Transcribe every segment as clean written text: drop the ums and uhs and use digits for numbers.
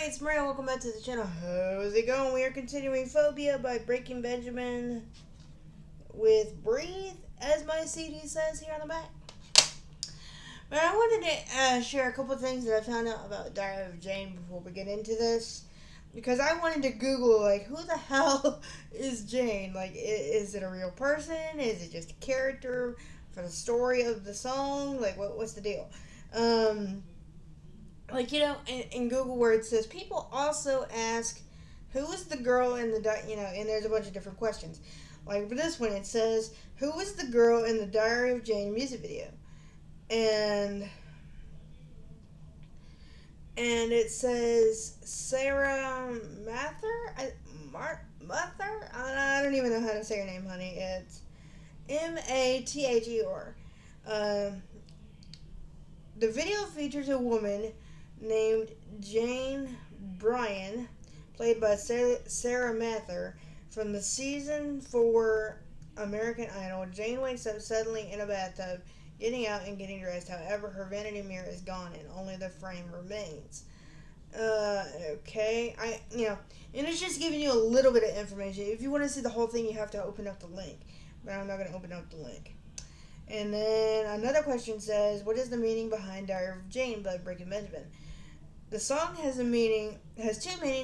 it's Maria. Welcome back to the channel. How's it going? We are continuing Phobia by Breaking Benjamin with Breathe, as my CD says here on the back. But I wanted to share a couple of things that I found out about Diary of Jane before we get into this. Because I wanted to Google, like, who the hell is Jane? Like, is it a real person? Is it just a character for the story of the song? Like, what's the deal? Like, in Google where it says people also ask who is the girl in the and there's a bunch of different questions. Like for this one, it says who is the girl in the Diary of Jane music video, and it says Sarah Mather. I don't even know how to say her name, honey. It's Mather. Um, the video features a woman named Jane Bryan, played by Sarah Mather, from the season 4 American Idol. Jane wakes up suddenly in a bathtub, getting out and getting dressed. However, her vanity mirror is gone and only the frame remains. Okay. And it's just giving you a little bit of information. If you want to see the whole thing, you have to open up the link. But I'm not going to open up the link. And then another question says, what is the meaning behind Diary of Jane by Breaking Benjamin? The song has two meanings,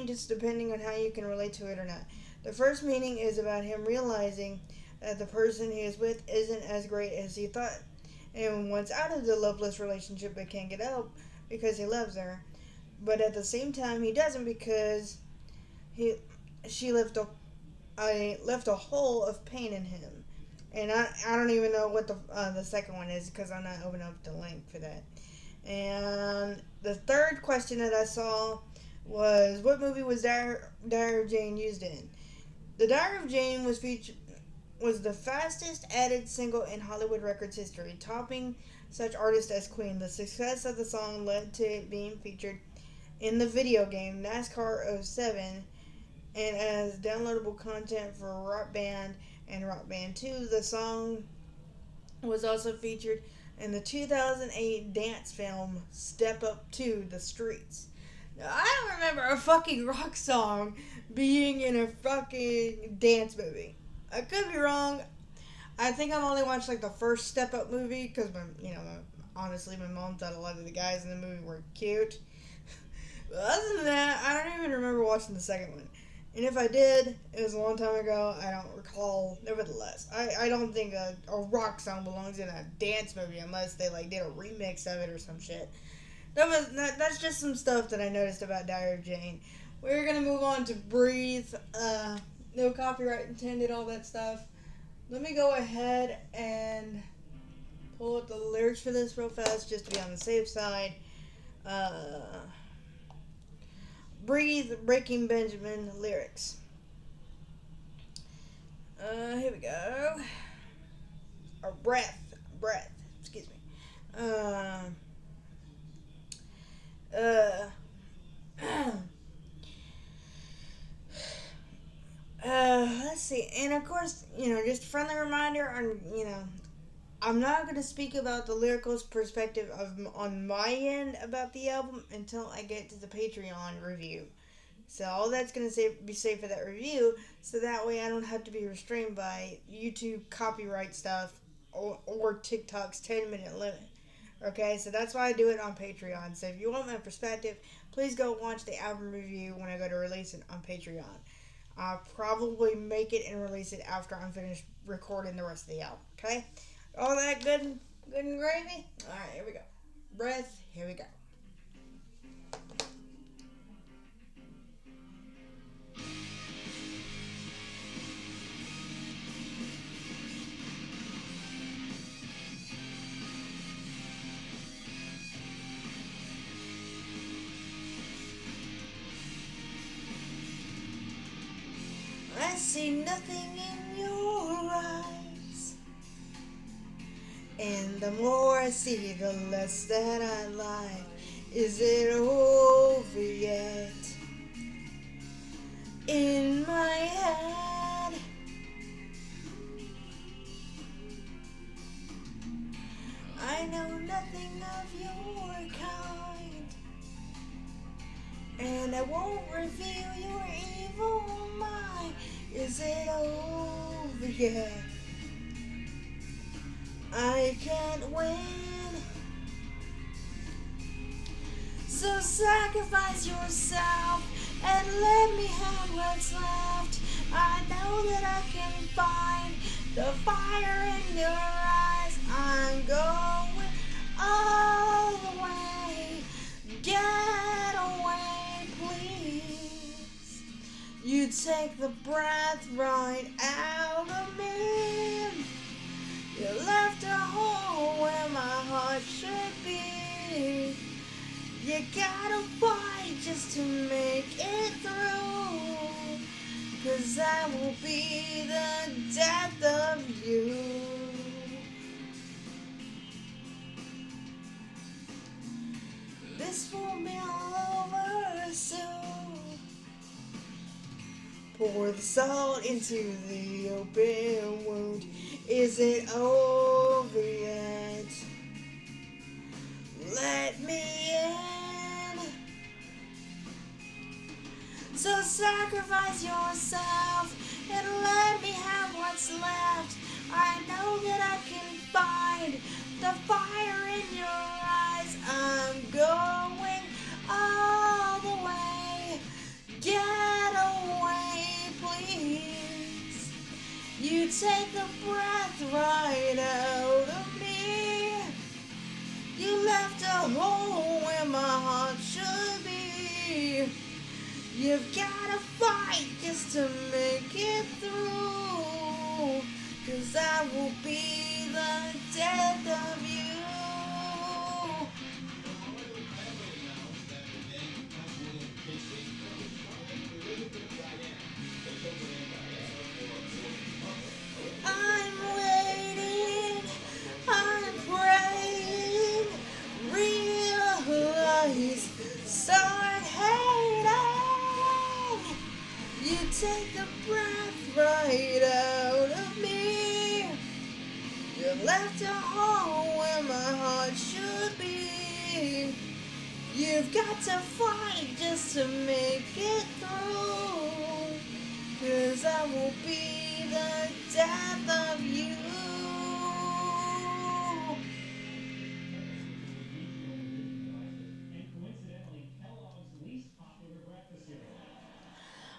just depending on how you can relate to it or not. The first meaning is about him realizing that the person he is with isn't as great as he thought, and wants out of the loveless relationship but can't get out because he loves her. But at the same time, he doesn't because she left a hole of pain in him. And I don't even know what the second one is because I'm not opening up the link for that. And the third question that I saw was, what movie was Diary of Jane used in? The Diary of Jane was the fastest added single in Hollywood records history, topping such artists as Queen. The success of the song led to it being featured in the video game NASCAR '07 and as downloadable content for Rock Band and Rock Band 2. The song was also featured in the 2008 dance film Step Up to the Streets. Now, I don't remember a fucking rock song being in a fucking dance movie. I could be wrong. I think I've only watched like the first Step Up movie because honestly, my mom thought a lot of the guys in the movie were cute. But other than that, I don't even remember watching the second one. And if I did, it was a long time ago. I don't recall. Nevertheless, I don't think a rock song belongs in a dance movie unless they did a remix of it or some shit. That's just some stuff that I noticed about Diary of Jane. We're gonna move on to Breathe. No copyright intended, all that stuff. Let me go ahead and pull up the lyrics for this real fast just to be on the safe side. Breathe, Breaking Benjamin lyrics. Here we go. Or breath, excuse me. Let's see. And of course, just a friendly reminder on, I'm not going to speak about the lyrical perspective on my end about the album until I get to the Patreon review. So all that's going to be saved for that review, so that way I don't have to be restrained by YouTube copyright stuff or TikTok's 10-minute limit. Okay, so that's why I do it on Patreon. So if you want my perspective, please go watch the album review when I go to release it on Patreon. I'll probably make it and release it after I'm finished recording the rest of the album. Okay? All that good and gravy? Alright, here we go. Breath, here we go. I see nothing in your eyes, and the more I see, the less that I like. Is it over yet? In my head, I know nothing of your kind, And I won't reveal your evil mind. Is it over yet? I can't win. So sacrifice yourself and let me have what's left. I know that I can find the fire in your eyes. I'm going all the way. Get away, please. You take the breath right out of me. You left a hole where my heart should be. You gotta fight just to make it through. 'Cause I will be the death of you. This will be all over soon. Pour the salt into the open wound. Is it over yet? Let me in. So sacrifice yourself and let me have what's left. I know that I can find the fire in your eyes. I'm going all the way. Get away, please. You take the breath right out of me. You left a hole where my heart should be. You've gotta fight just to make it through. 'Cause I will be the death of you. I'm waiting, I'm praying, realize, start hating. You take the breath right out of me. You left a hole where my heart should be. You've got to fight just to make it through. 'Cause I will be the death of you.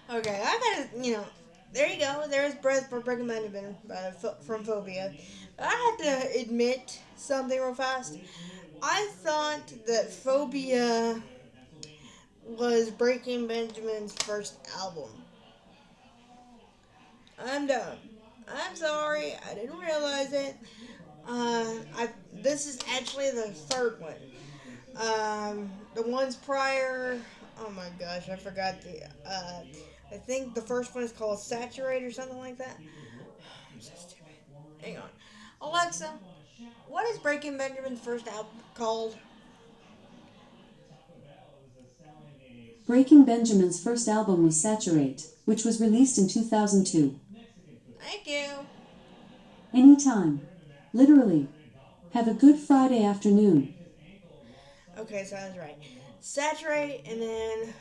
Okay, I gotta, there you go. There's Breath for Breaking Benjamin from Phobia. I have to admit something real fast. I thought that Phobia was Breaking Benjamin's first album. I'm done. I'm sorry, I didn't realize it. This is actually the third one. The ones prior, oh my gosh, I forgot the. I think the first one is called Saturate or something like that. I'm so stupid. Hang on, Alexa, what is Breaking Benjamin's first album called? Breaking Benjamin's first album was Saturate, which was released in 2002. Thank you. Anytime. Literally. Have a good Friday afternoon. Okay, sounds right. Saturate, and then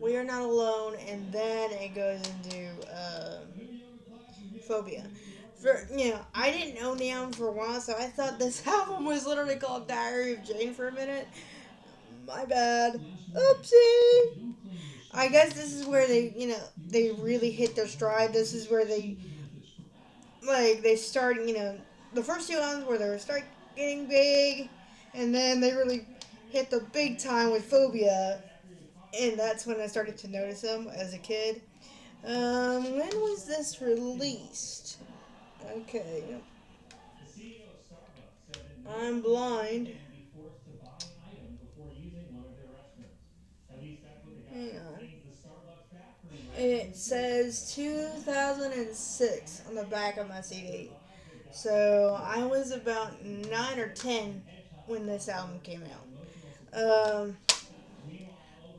We Are Not Alone, and then it goes into Phobia. I didn't own the album for a while, so I thought this album was literally called Diary of Jane for a minute. My bad. Oopsie. I guess this is where they really hit their stride. This is where they start, the first two albums where they start getting big, and then they really hit the big time with Phobia, and that's when I started to notice them as a kid. When was this released? Okay, I'm blind. Hang on. It says 2006 on the back of my CD. So I was about 9 or 10 when this album came out.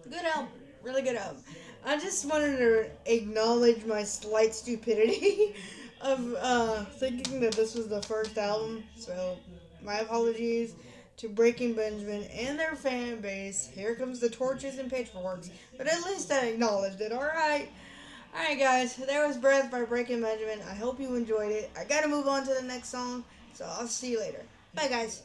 Good album. Really good album. I just wanted to acknowledge my slight stupidity of thinking that this was the first album. So my apologies to Breaking Benjamin and their fan base. Here comes the torches and pitchforks, but at least I acknowledged it, alright? Alright, guys, there was Breath by Breaking Benjamin. I hope you enjoyed it. I gotta move on to the next song, so I'll see you later. Bye, guys.